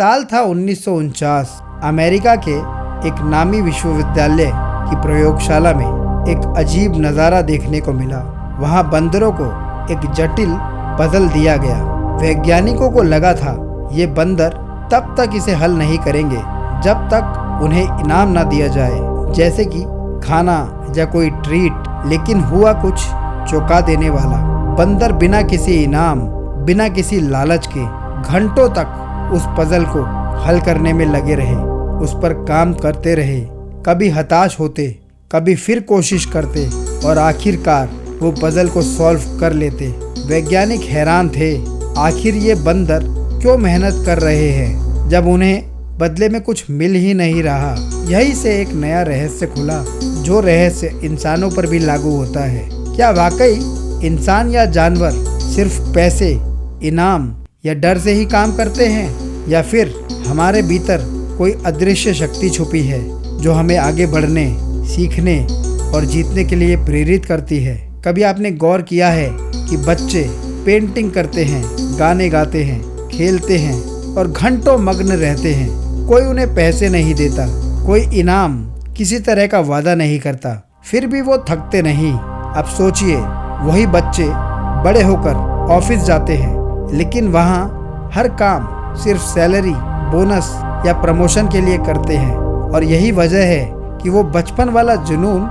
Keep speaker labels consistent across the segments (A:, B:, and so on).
A: साल था 1949। अमेरिका के एक नामी विश्वविद्यालय की प्रयोगशाला में एक अजीब नज़ारा देखने को मिला। वहाँ बंदरों को एक जटिल पजल दिया गया। वैज्ञानिकों को लगा था ये बंदर तब तक इसे हल नहीं करेंगे जब तक उन्हें इनाम ना दिया जाए, जैसे कि खाना या कोई ट्रीट। लेकिन हुआ कुछ चौंका देने वाला। बंदर बिना किसी इनाम, बिना किसी लालच के घंटों तक उस पजल को हल करने में लगे रहे। उस पर काम करते रहे, कभी हताश होते, कभी फिर कोशिश करते और आखिरकार वो पजल को सॉल्व कर लेते। वैज्ञानिक हैरान थे, आखिर ये बंदर क्यों मेहनत कर रहे हैं जब उन्हें बदले में कुछ मिल ही नहीं रहा। यहीं से एक नया रहस्य खुला, जो रहस्य इंसानों पर भी लागू होता है। क्या वाकई इंसान या जानवर सिर्फ पैसे, इनाम या डर से ही काम करते हैं, या फिर हमारे भीतर कोई अदृश्य शक्ति छुपी है जो हमें आगे बढ़ने, सीखने और जीतने के लिए प्रेरित करती है? कभी आपने गौर किया है कि बच्चे पेंटिंग करते हैं, गाने गाते हैं, खेलते हैं और घंटों मग्न रहते हैं। कोई उन्हें पैसे नहीं देता, कोई इनाम, किसी तरह का वादा नहीं करता, फिर भी वो थकते नहीं। अब सोचिए, वही बच्चे बड़े होकर ऑफिस जाते हैं, लेकिन वहाँ हर काम सिर्फ सैलरी, बोनस या प्रमोशन के लिए करते हैं। और यही वजह है कि वो बचपन वाला जुनून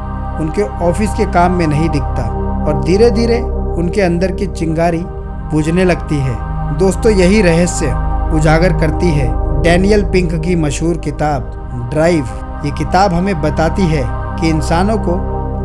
A: उनके ऑफिस के काम में नहीं दिखता और धीरे धीरे उनके अंदर की चिंगारी बुझने लगती है। दोस्तों, यही रहस्य उजागर करती है डैनियल पिंक की मशहूर किताब ड्राइव। ये किताब हमें बताती है कि इंसानों को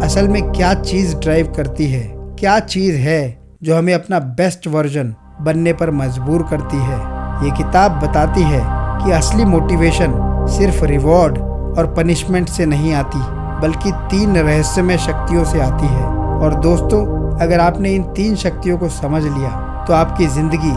A: असल में क्या चीज़ ड्राइव करती है, क्या चीज़ है जो हमें अपना बेस्ट वर्जन बनने पर मजबूर करती है। ये किताब बताती है कि असली मोटिवेशन सिर्फ रिवॉर्ड और पनिशमेंट से नहीं आती, बल्कि 3 रहस्यमय शक्तियों से आती है। और दोस्तों, अगर आपने इन 3 शक्तियों को समझ लिया तो आपकी ज़िंदगी,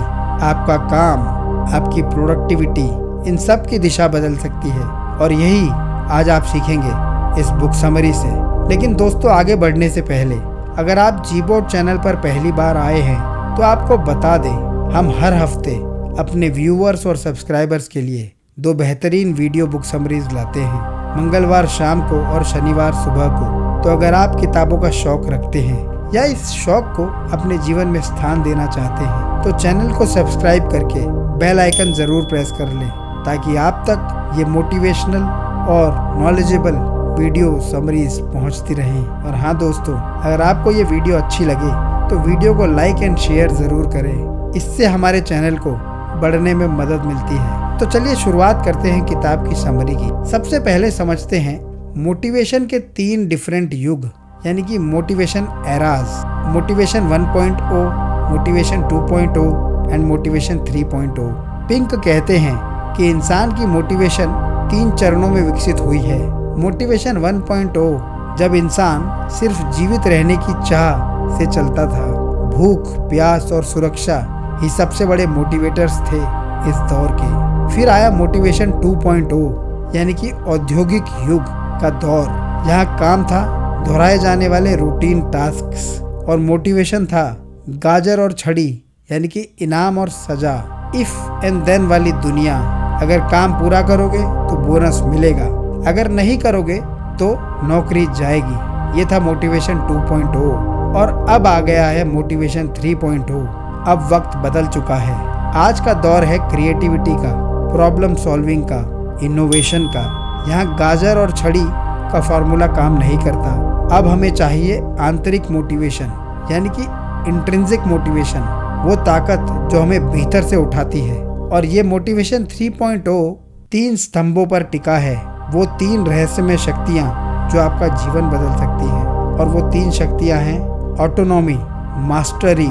A: आपका काम, आपकी प्रोडक्टिविटी, इन सब की दिशा बदल सकती है। और यही आज आप सीखेंगे इस बुक समरी से। लेकिन दोस्तों, आगे बढ़ने से पहले अगर आप जीबोर्ड चैनल पर पहली बार आए हैं तो आपको बता दें, हम हर हफ्ते अपने व्यूअर्स और सब्सक्राइबर्स के लिए 2 बेहतरीन वीडियो बुक समरीज लाते हैं, मंगलवार शाम को और शनिवार सुबह को। तो अगर आप किताबों का शौक रखते हैं या इस शौक को अपने जीवन में स्थान देना चाहते हैं तो चैनल को सब्सक्राइब करके बेल आइकन ज़रूर प्रेस कर लें, ताकि आप तक ये मोटिवेशनल और नॉलेजेबल वीडियो समरीज पहुंचती रहें। और हाँ दोस्तों, अगर आपको ये वीडियो अच्छी लगे तो वीडियो को लाइक एंड शेयर ज़रूर करें, इससे हमारे चैनल को बढ़ने में मदद मिलती है। तो चलिए शुरुआत करते हैं किताब की समरी की। सबसे पहले समझते हैं मोटिवेशन के 3 डिफरेंट युग, यानी कि motivation eras. Motivation 1.0, motivation 2.0 and motivation 3.0। Pink कहते हैं कि इंसान की मोटिवेशन 3 चरणों में विकसित हुई है। मोटिवेशन 1.0, जब इंसान सिर्फ जीवित रहने की चाह से चलता था। भूख, प्यास और सुरक्षा ही सबसे बड़े मोटिवेटर्स थे इस दौर के। फिर आया मोटिवेशन 2.0, यानी कि औद्योगिक युग का दौर। यहाँ काम था दोहराए जाने वाले रूटीन टास्क्स, और मोटिवेशन था गाजर और छड़ी, यानी कि इनाम और सजा, इफ एंड देन वाली दुनिया। अगर काम पूरा करोगे तो बोनस मिलेगा, अगर नहीं करोगे तो नौकरी जाएगी। ये था मोटिवेशन 2.0। और अब आ गया है मोटिवेशन 3.0। अब वक्त बदल चुका है। आज का दौर है क्रिएटिविटी का, प्रॉब्लम सॉल्विंग का, इनोवेशन का। यहाँ गाजर और छड़ी का फॉर्मूला काम नहीं करता। अब हमें चाहिए आंतरिक मोटिवेशन, यानी कि इंट्रिंसिक मोटिवेशन, वो ताकत जो हमें भीतर से उठाती है। और ये मोटिवेशन 3.0 3 स्तंभों पर टिका है, वो 3 रहस्यमय शक्तियाँ जो आपका जीवन बदल सकती है। और वो 3 शक्तियाँ हैं autonomy, mastery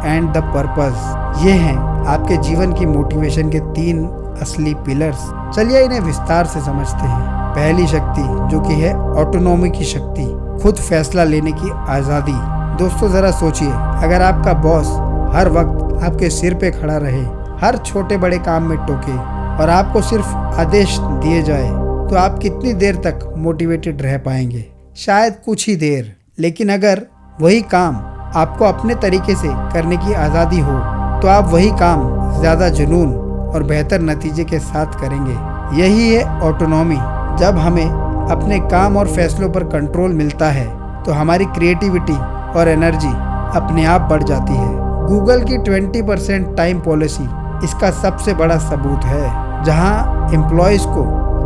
A: and the purpose. ये हैं आपके जीवन की मोटिवेशन के 3 असली पिलर्स। चलिए इन्हें विस्तार से समझते हैं। पहली शक्ति जो कि है ऑटोनॉमी की शक्ति, खुद फैसला लेने की आज़ादी। दोस्तों ज़रा सोचिए, अगर आपका बॉस हर वक्त आपके सिर पे खड़ा रहे, हर छोटे बड़े काम में टोके और आपको सिर्फ आदेश दिए जाए, तो आप कितनी देर तक मोटिवेटेड रह पाएंगे? शायद कुछ ही देर। लेकिन अगर वही काम आपको अपने तरीके से करने की आज़ादी हो तो आप वही काम ज़्यादा जुनून और बेहतर नतीजे के साथ करेंगे। यही है ऑटोनॉमी। जब हमें अपने काम और फैसलों पर कंट्रोल मिलता है तो हमारी क्रिएटिविटी और एनर्जी अपने आप बढ़ जाती है। गूगल की 20% टाइम पॉलिसी इसका सबसे बड़ा सबूत है, जहां एम्प्लॉयज़ को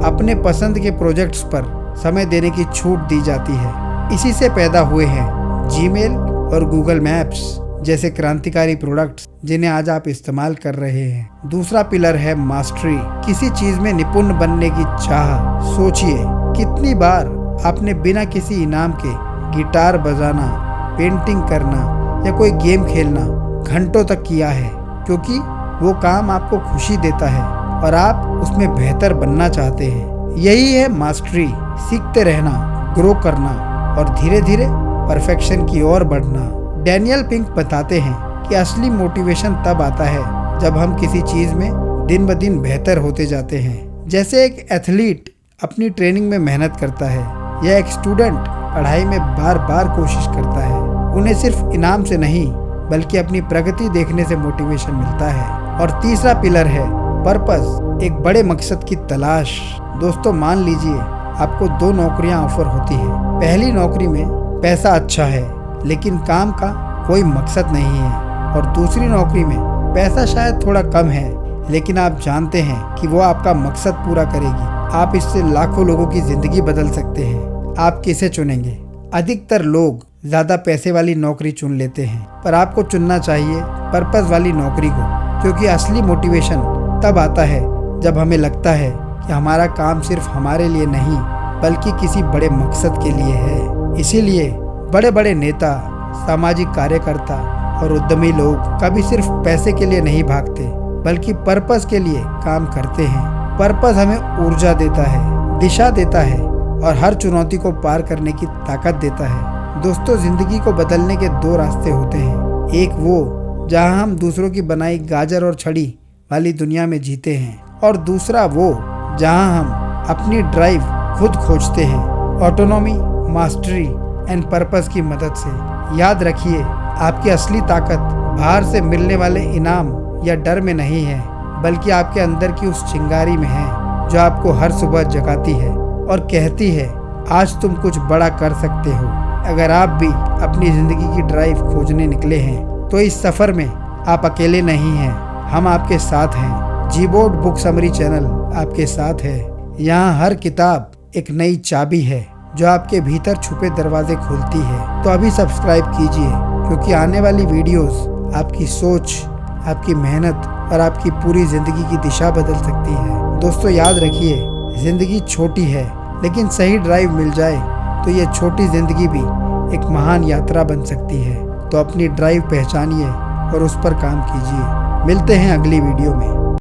A: अपने पसंद के प्रोजेक्ट्स पर समय देने की छूट दी जाती है। इसी से पैदा हुए हैं जीमेल और गूगल मैप्स जैसे क्रांतिकारी प्रोडक्ट्स, जिन्हें आज आप इस्तेमाल कर रहे हैं। दूसरा पिलर है मास्टरी, किसी चीज में निपुण बनने की चाह। सोचिए कितनी बार आपने बिना किसी इनाम के गिटार बजाना, पेंटिंग करना या कोई गेम खेलना घंटों तक किया है, क्योंकि वो काम आपको खुशी देता है और आप उसमें बेहतर बनना चाहते हैं। यही है मास्टरी, सीखते रहना, ग्रो करना और धीरे धीरे परफेक्शन की ओर बढ़ना। डैनियल पिंक बताते हैं कि असली मोटिवेशन तब आता है जब हम किसी चीज में दिन ब दिन बेहतर होते जाते हैं। जैसे एक एथलीट अपनी ट्रेनिंग में मेहनत करता है या एक स्टूडेंट पढ़ाई में बार बार कोशिश करता है। उन्हें सिर्फ इनाम से नहीं बल्कि अपनी प्रगति देखने से मोटिवेशन मिलता है। और तीसरा पिलर है पर्पस, एक बड़े मकसद की तलाश। दोस्तों मान लीजिए आपको 2 नौकरियां ऑफर होती हैं। पहली नौकरी में पैसा अच्छा है लेकिन काम का कोई मकसद नहीं है, और दूसरी नौकरी में पैसा शायद थोड़ा कम है लेकिन आप जानते हैं कि वो आपका मकसद पूरा करेगी। आप इससे लाखों लोगों की जिंदगी बदल सकते हैं। आप किसे चुनेंगे? अधिकतर लोग ज्यादा पैसे वाली नौकरी चुन लेते हैं, पर आपको चुनना चाहिए पर्पस वाली नौकरी को, क्योंकि असली मोटिवेशन तब आता है जब हमें लगता है कि हमारा काम सिर्फ हमारे लिए नहीं बल्कि किसी बड़े मकसद के लिए है। इसीलिए बड़े बड़े नेता, सामाजिक कार्यकर्ता और उद्यमी लोग कभी सिर्फ पैसे के लिए नहीं भागते बल्कि पर्पस के लिए काम करते हैं। पर्पस हमें ऊर्जा देता है, दिशा देता है और हर चुनौती को पार करने की ताकत देता है। दोस्तों जिंदगी को बदलने के 2 रास्ते होते हैं। एक वो जहां हम दूसरों की बनाई गाजर और छड़ी वाली दुनिया में जीते हैं, और दूसरा वो जहां हम अपनी ड्राइव खुद खोजते हैं, ऑटोनॉमी, मास्टरी एंड पर्पस की मदद से। याद रखिए आपकी असली ताकत बाहर से मिलने वाले इनाम या डर में नहीं है, बल्कि आपके अंदर की उस चिंगारी में है जो आपको हर सुबह जगाती है और कहती है आज तुम कुछ बड़ा कर सकते हो। अगर आप भी अपनी जिंदगी की ड्राइव खोजने निकले हैं तो इस सफर में आप अकेले नहीं हैं, हम आपके साथ हैं। जीबोर्ड बुक समरी चैनल आपके साथ है। यहाँ हर किताब एक नई चाबी है जो आपके भीतर छुपे दरवाजे खोलती है। तो अभी सब्सक्राइब कीजिए, क्योंकि आने वाली वीडियोस आपकी सोच, आपकी मेहनत और आपकी पूरी जिंदगी की दिशा बदल सकती है। दोस्तों याद रखिए जिंदगी छोटी है, लेकिन सही ड्राइव मिल जाए तो ये छोटी जिंदगी भी एक महान यात्रा बन सकती है। तो अपनी ड्राइव पहचानिए और उस पर काम कीजिए। मिलते हैं अगली वीडियो में।